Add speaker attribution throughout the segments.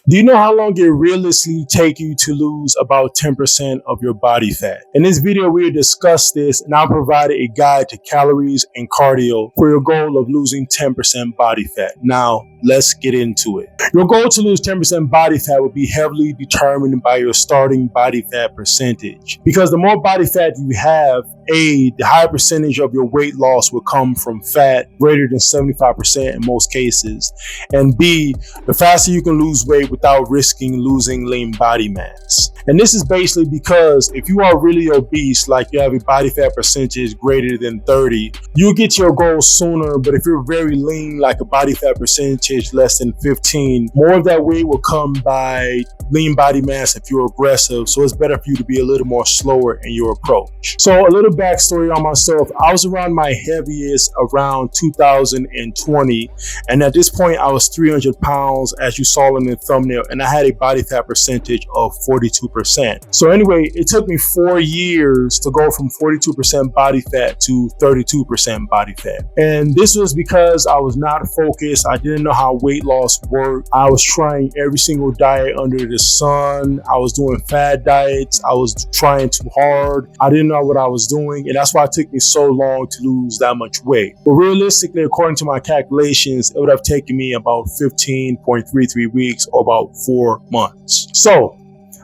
Speaker 1: Do you know how long it realistically take you to lose about 10% of your body fat? In this video, we'll discuss this, and I'll provide a guide to calories and cardio for your goal of losing 10% body fat. Now, let's get into it. Your goal to lose 10% body fat will be heavily determined by your starting body fat percentage. Because the more body fat you have, A, the higher percentage of your weight loss will come from fat greater than 75% in most cases, and B, the faster you can lose weight without risking losing lean body mass. And this is basically because if you are really obese, like you have a body fat percentage greater than 30, you'll get to your goal sooner. But if you're very lean, like a body fat percentage less than 15, more of that weight will come by lean body mass if you're aggressive. So it's better for you to be a little more slower in your approach. So a little backstory on myself. I was around my heaviest around 2020. And at this point, I was 300 pounds, as you saw in the thumbnail, and I had a body fat percentage of 42%. So anyway, it took me 4 years to go from 42% body fat to 32% body fat. And this was because I was not focused. I didn't know how weight loss worked. I was trying every single diet under the sun. I was doing fad diets. I was trying too hard. I didn't know what I was doing. And that's why it took me so long to lose that much weight. But realistically, according to my calculations, it would have taken me about 15.33 weeks or about 4 months. So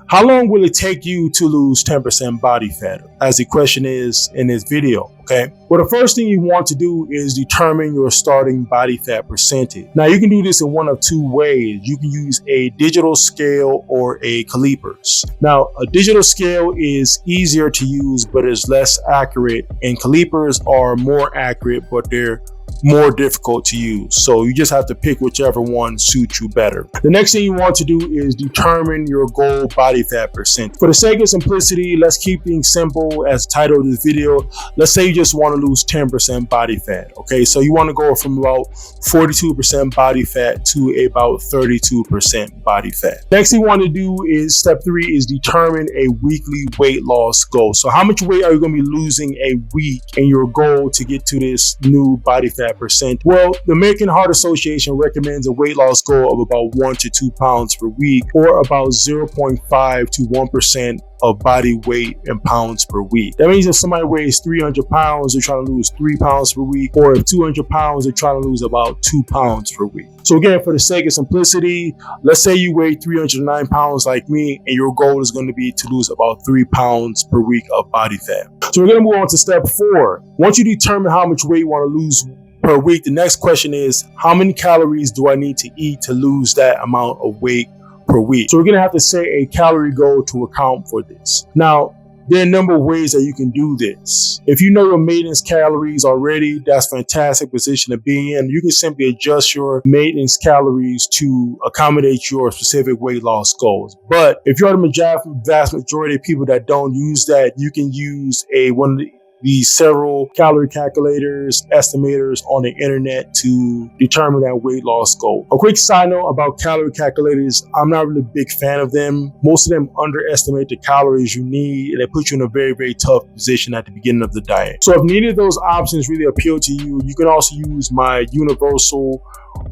Speaker 1: how long will it take you to lose 10% body fat, as the question is in this video, okay? Well, the first thing you want to do is determine your starting body fat percentage. Now, you can do this in one of two ways. You can use a digital scale or a calipers. Now, a digital scale is easier to use, but is less accurate, and calipers are more accurate, but they're more difficult to use. So you just have to pick whichever one suits you better. The next thing you want to do is determine your goal body fat percent. For the sake of simplicity, let's keep things simple. As the title of this video, let's say you just want to lose 10% body fat. Okay, so you want to go from about 42% body fat to about 32% body fat. Next thing you want to do is step 3 is determine a weekly weight loss goal. So how much weight are you going to be losing a week in your goal to get to this new body fat percent? Well, the American Heart Association recommends a weight loss goal of about 1 to 2 pounds per week, or about 0.5 to 1% of body weight in pounds per week. That means if somebody weighs 300 pounds, they're trying to lose 3 pounds per week, or if 200 pounds, they're trying to lose about 2 pounds per week. So again, for the sake of simplicity, let's say you weigh 309 pounds like me, and your goal is going to be to lose about 3 pounds per week of body fat. So we're going to move on to step 4. Once you determine how much weight you want to lose per week, the next question is, how many calories do I need to eat to lose that amount of weight per week? So we're going to have to set a calorie goal to account for this. Now, there are a number of ways that you can do this. If you know your maintenance calories already, that's a fantastic position to be in. You can simply adjust your maintenance calories to accommodate your specific weight loss goals. But if you're the vast majority of people that don't use that, you can use one of these several calorie calculators, estimators on the internet to determine that weight loss goal. A quick side note about calorie calculators, I'm not really a big fan of them. Most of them underestimate the calories you need, and they put you in a very, very tough position at the beginning of the diet. So if neither of those options really appeal to you, you can also use my universal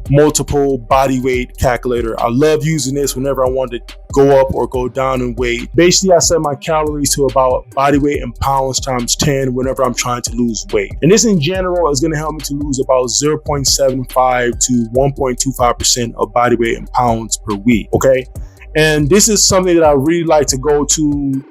Speaker 1: multiple body weight calculator. I love using this whenever I want to go up or go down in weight. Basically, I set my calories to about body weight in pounds times 10 whenever I'm trying to lose weight. And this in general is going to help me to lose about 0.75 to 1.25% of body weight in pounds per week. Okay. And this is something that I really like to go to,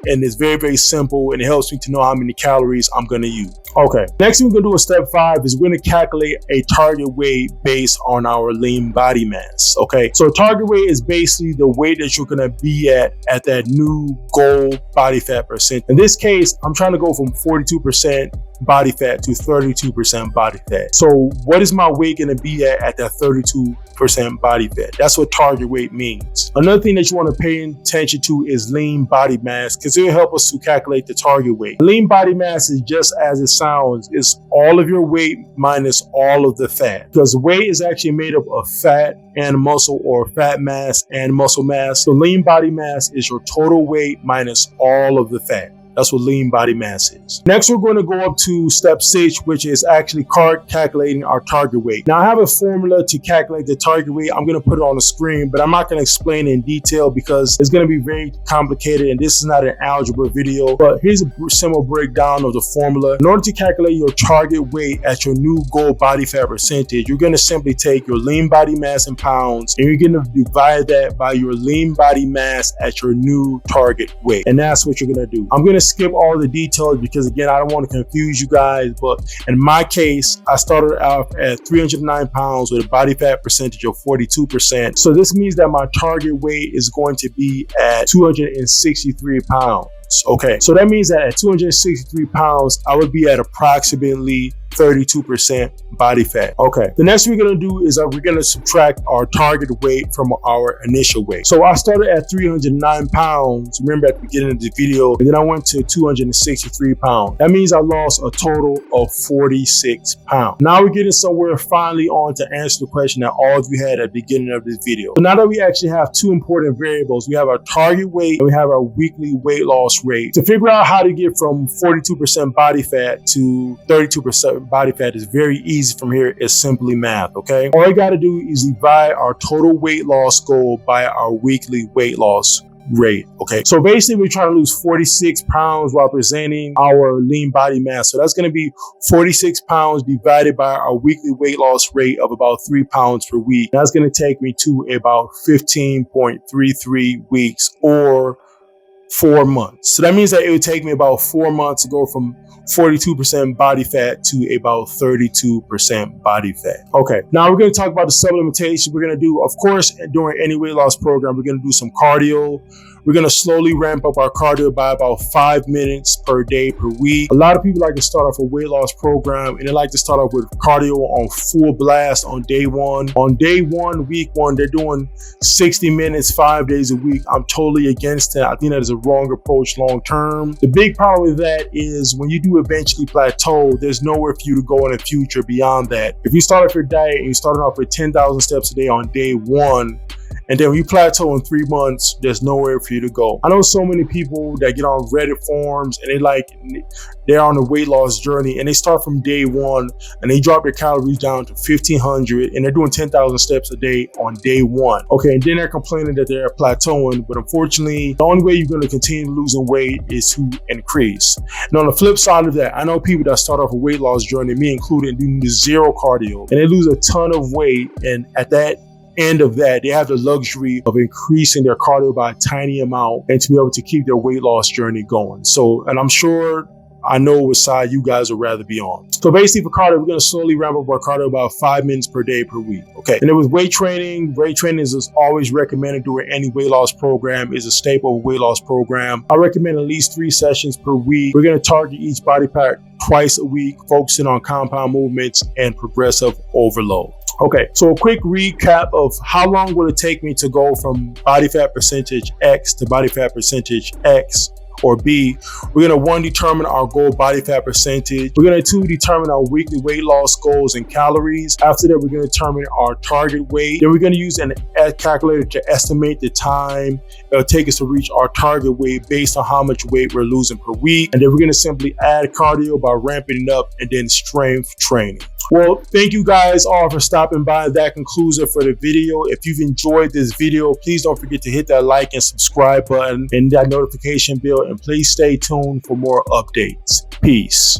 Speaker 1: and it's very, very simple, and it helps me to know how many calories I'm going to use. Okay, next thing we're going to do in step 5 is we're going to calculate a target weight based on our lean body mass. Okay, so target weight is basically the weight that you're going to be at that new goal body fat percent. In this case, I'm trying to go from 42% body fat to 32% body fat. So what is my weight going to be at that 32% body fat? That's what target weight means. Another thing that you want to pay attention to is lean body mass, because it will help us to calculate the target weight. Lean body mass is just as it sounds. It's all of your weight minus all of the fat, because weight is actually made up of fat and muscle, or fat mass and muscle mass. So lean body mass is your total weight minus all of the fat. That's what lean body mass is. Next, we're going to go up to step 6, which is actually calculating our target weight. Now, I have a formula to calculate the target weight. I'm going to put it on the screen, but I'm not going to explain it in detail because it's going to be very complicated, and this is not an algebra video. But here's a simple breakdown of the formula. In order to calculate your target weight at your new goal body fat percentage, you're going to simply take your lean body mass in pounds, and you're going to divide that by your lean body mass at your new target weight. And that's what you're going to do. I'm going to skip all the details because, again, I don't want to confuse you guys. But in my case, I started out at 309 pounds with a body fat percentage of 42%. So this means that my target weight is going to be at 263 pounds. Okay, so that means that at 263 pounds, I would be at approximately 32% body fat. Okay, the next we're gonna do is we're gonna subtract our target weight from our initial weight. So I started at 309 pounds, remember at the beginning of the video, and then I went to 263 pounds. That means I lost a total of 46 pounds. Now we're getting somewhere finally on to answer the question that all of you had at the beginning of this video. So now that we actually have two important variables, we have our target weight and we have our weekly weight loss rate. To figure out how to get from 42% body fat to 32% body fat is very easy from here. It's simply math, okay? All you gotta do is divide our total weight loss goal by our weekly weight loss rate, okay? So basically we're trying to lose 46 pounds while presenting our lean body mass. So that's gonna be 46 pounds divided by our weekly weight loss rate of about 3 pounds per week. That's gonna take me to about 15.33 weeks or 4 months. So that means that it would take me about 4 months to go from 42% body fat to about 32% body fat. Okay, now we're going to talk about the supplementation we're going to do. Of course, during any weight loss program, we're going to do some cardio. We're going to slowly ramp up our cardio by about 5 minutes per day per week. A lot of people like to start off a weight loss program and they like to start off with cardio on full blast on day one. On day one, week one, they're doing 60 minutes, 5 days a week. I'm totally against that. I think that is a wrong approach long term. The big problem with that is when you do eventually plateau, there's nowhere for you to go in the future beyond that. If you start off your diet and you're starting off with 10,000 steps a day on day one, and then when you plateau in 3 months, there's nowhere for you to go. I know so many people that get on Reddit forums and they're on a weight loss journey and they start from day one and they drop their calories down to 1,500 and they're doing 10,000 steps a day on day one. Okay, and then they're complaining that they're plateauing, but unfortunately, the only way you're going to continue losing weight is to increase. And on the flip side of that, I know people that start off a weight loss journey, me included, doing zero cardio, and they lose a ton of weight, and at that end of that, they have the luxury of increasing their cardio by a tiny amount and to be able to keep their weight loss journey going. So, and I'm sure I know what side you guys would rather be on. So basically for cardio, we're going to slowly ramp up our cardio about 5 minutes per day per week. Okay. And then with weight training is always recommended during any weight loss program, is a staple of weight loss program. I recommend at least 3 sessions per week. We're going to target each body part twice a week, focusing on compound movements and progressive overload. Okay, so a quick recap of how long will it take me to go from body fat percentage X to body fat percentage X or B. We're going to 1, determine our goal body fat percentage. We're going to 2, determine our weekly weight loss goals and calories. After that, we're going to determine our target weight. Then we're going to use an calculator to estimate the time it'll take us to reach our target weight based on how much weight we're losing per week. And then we're going to simply add cardio by ramping it up and then strength training. Well, thank you guys all for stopping by. That concludes it for the video. If you've enjoyed this video, please don't forget to hit that like and subscribe button and that notification bell, and please stay tuned for more updates. Peace.